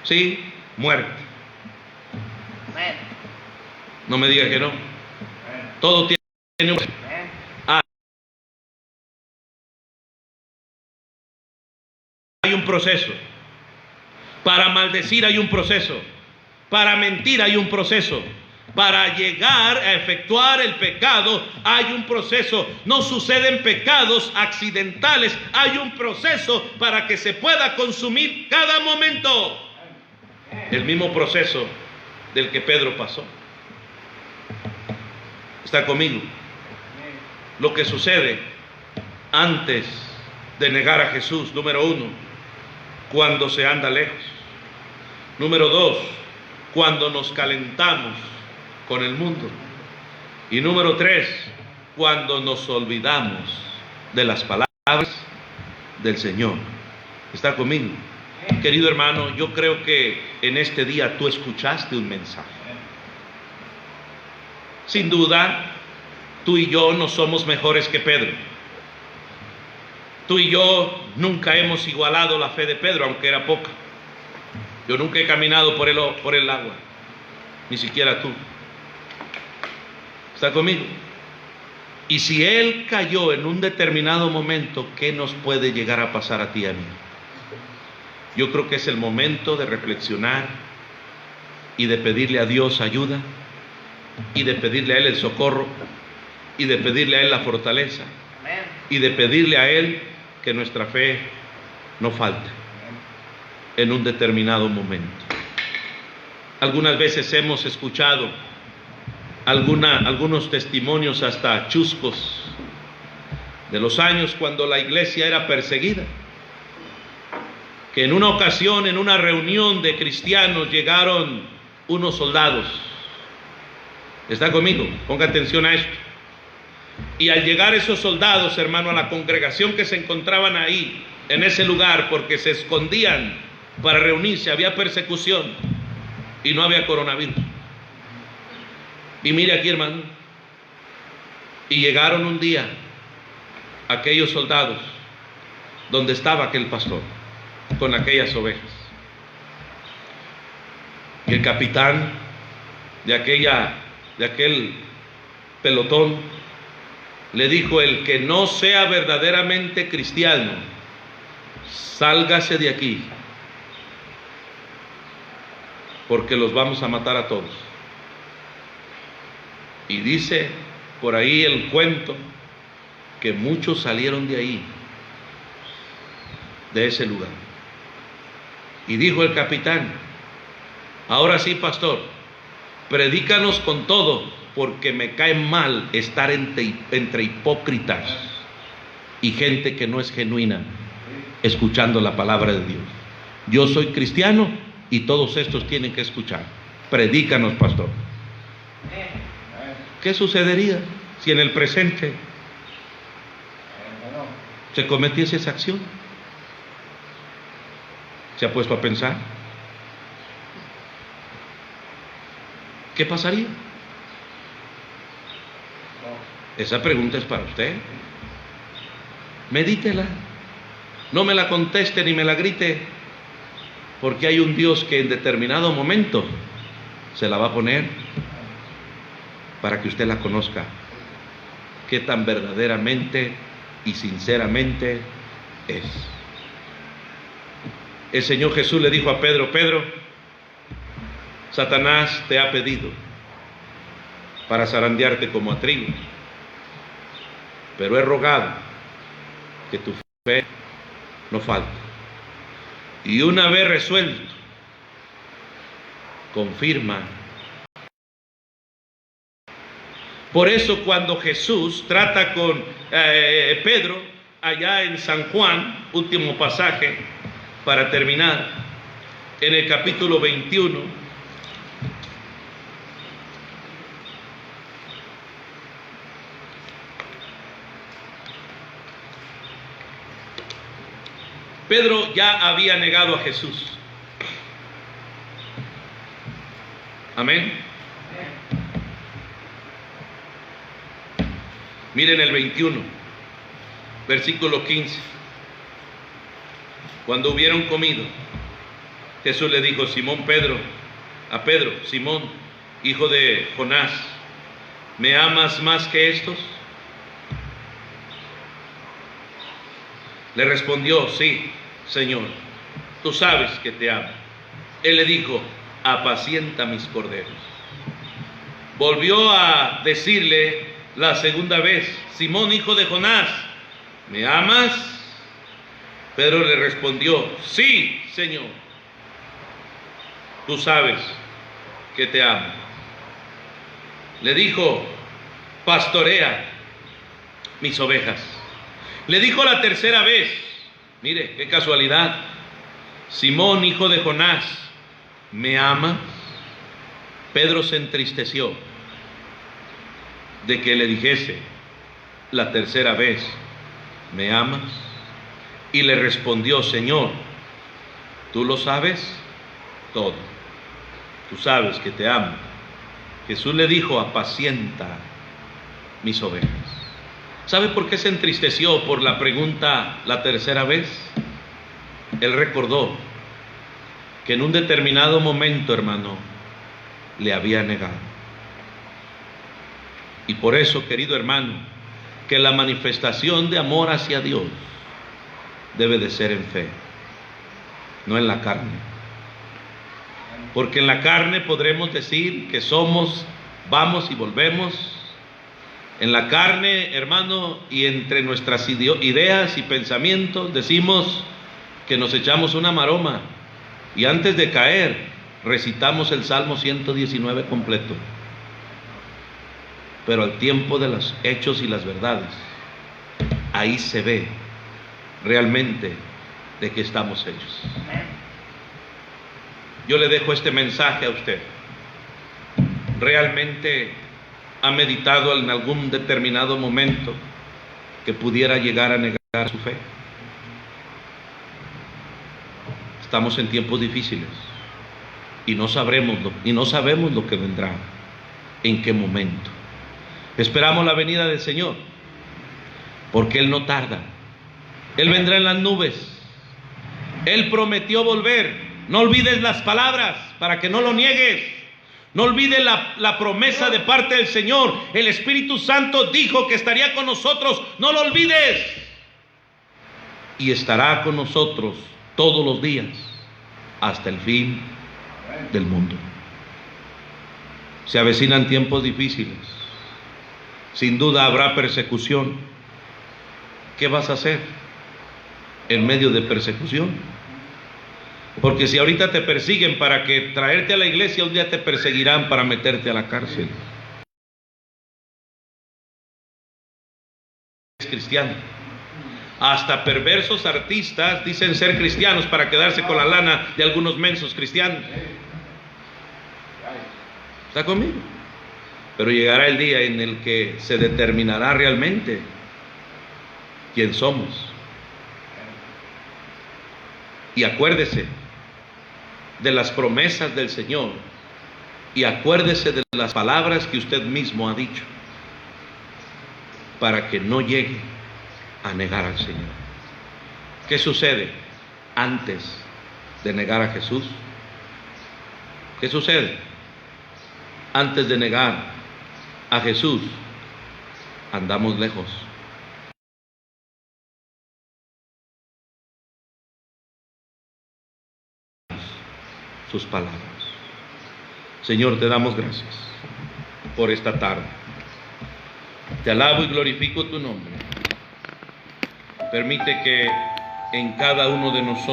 Speaker 2: sí, muerte. No me diga que no. Todo tiene un... Hay un proceso. Para maldecir hay un proceso. Para mentir hay un proceso. Para llegar a efectuar el pecado hay un proceso. No suceden pecados accidentales. Hay un proceso para que se pueda consumir cada momento. El mismo proceso del que Pedro pasó. ¿Está conmigo? Lo que sucede antes de negar a Jesús, número 1, cuando se anda lejos. Número 2, cuando nos calentamos con el mundo. Y número 3, cuando nos olvidamos de las palabras del Señor. ¿Está conmigo? Querido hermano, yo creo que en este día tú escuchaste un mensaje. Sin duda, tú y yo no somos mejores que Pedro. Tú y yo nunca hemos igualado la fe de Pedro, aunque era poca. Yo nunca he caminado por el agua, ni siquiera tú. ¿Está conmigo? Y si él cayó en un determinado momento, ¿qué nos puede llegar a pasar a ti y a mí? Yo creo que es el momento de reflexionar y de pedirle a Dios ayuda, y de pedirle a Él el socorro, y de pedirle a Él la fortaleza, y de pedirle a Él que nuestra fe no falte en un determinado momento. Algunas veces hemos escuchado algunos testimonios hasta chuscos de los años cuando la iglesia era perseguida, que en una ocasión, en una reunión de cristianos, llegaron unos soldados. ¿Está conmigo? Ponga atención a esto. Y al llegar esos soldados, hermano, a la congregación que se encontraban ahí, en ese lugar, porque se escondían para reunirse, había persecución y no había coronavirus. Y mire aquí, hermano, y llegaron un día aquellos soldados donde estaba aquel pastor con aquellas ovejas. Y el capitán de aquel pelotón le dijo: el que no sea verdaderamente cristiano, sálgase de aquí, porque los vamos a matar a todos. Y dice por ahí el cuento que muchos salieron de ahí, de ese lugar. Y dijo el capitán: ahora sí, pastor, predícanos con todo, porque me cae mal estar entre hipócritas y gente que no es genuina escuchando la palabra de Dios. Yo soy cristiano y todos estos tienen que escuchar. Predícanos, pastor. ¿Qué sucedería si en el presente se cometiese esa acción? ¿Se ha puesto a pensar? ¿Qué pasaría? Esa pregunta es para usted. Medítela. No me la conteste ni me la grite, porque hay un Dios que en determinado momento se la va a poner para que usted la conozca. Qué tan verdaderamente y sinceramente es. El Señor Jesús le dijo a Pedro: Pedro, Satanás te ha pedido para zarandearte como a trigo, pero he rogado que tu fe no falte. Y una vez resuelto, confirma. Por eso cuando Jesús trata con Pedro, allá en San Juan, último pasaje para terminar, en el capítulo 21, Pedro ya había negado a Jesús. Amén. Miren el 21, versículo 15. Cuando hubieron comido, Jesús le dijo a Pedro, Simón, hijo de Jonás, ¿me amas más que estos? Le respondió: sí, Señor, tú sabes que te amo. Él le dijo: apacienta mis corderos. Volvió a decirle la segunda vez: Simón, hijo de Jonás, ¿me amas? Pedro le respondió: sí, Señor, tú sabes que te amo. Le dijo: pastorea mis ovejas. Le dijo la tercera vez, mire qué casualidad: Simón, hijo de Jonás, ¿me amas? Pedro se entristeció de que le dijese la tercera vez: ¿me amas? Y le respondió: Señor, tú lo sabes todo, tú sabes que te amo. Jesús le dijo: apacienta mis ovejas. ¿Sabe por qué se entristeció por la pregunta la tercera vez? Él recordó que en un determinado momento, hermano, le había negado. Y por eso, querido hermano, que la manifestación de amor hacia Dios debe de ser en fe, no en la carne. Porque en la carne podremos decir que somos, vamos y volvemos. En la carne, hermano, y entre nuestras ideas y pensamientos, decimos que nos echamos una maroma y antes de caer recitamos el Salmo 119 completo. Pero al tiempo de los hechos y las verdades, ahí se ve realmente de qué estamos hechos. Yo le dejo este mensaje a usted. Realmente ha meditado en algún determinado momento que pudiera llegar a negar su fe. Estamos en tiempos difíciles y no sabemos lo que vendrá, en qué momento. Esperamos la venida del Señor, porque Él no tarda. Él vendrá en las nubes. Él prometió volver. No olvides las palabras para que no lo niegues. No olvide la promesa de parte del Señor. El Espíritu Santo dijo que estaría con nosotros. No lo olvides. Y estará con nosotros todos los días hasta el fin del mundo. Se avecinan tiempos difíciles. Sin duda habrá persecución. ¿Qué vas a hacer en medio de persecución? Porque si ahorita te persiguen para que traerte a la iglesia, un día te perseguirán para meterte a la cárcel. cristiano. Hasta perversos artistas dicen ser cristianos para quedarse con la lana de algunos mensos cristianos. ¿Está conmigo? Pero llegará el día en el que se determinará realmente quién somos. Y acuérdese de las promesas del Señor y acuérdese de las palabras que usted mismo ha dicho, para que no llegue a negar al Señor. ¿Qué sucede antes de negar a Jesús? ¿Qué sucede antes de negar a Jesús? Andamos lejos. Sus palabras. Señor, te damos gracias por esta tarde. Te alabo y glorifico tu nombre. Permite que en cada uno de nosotros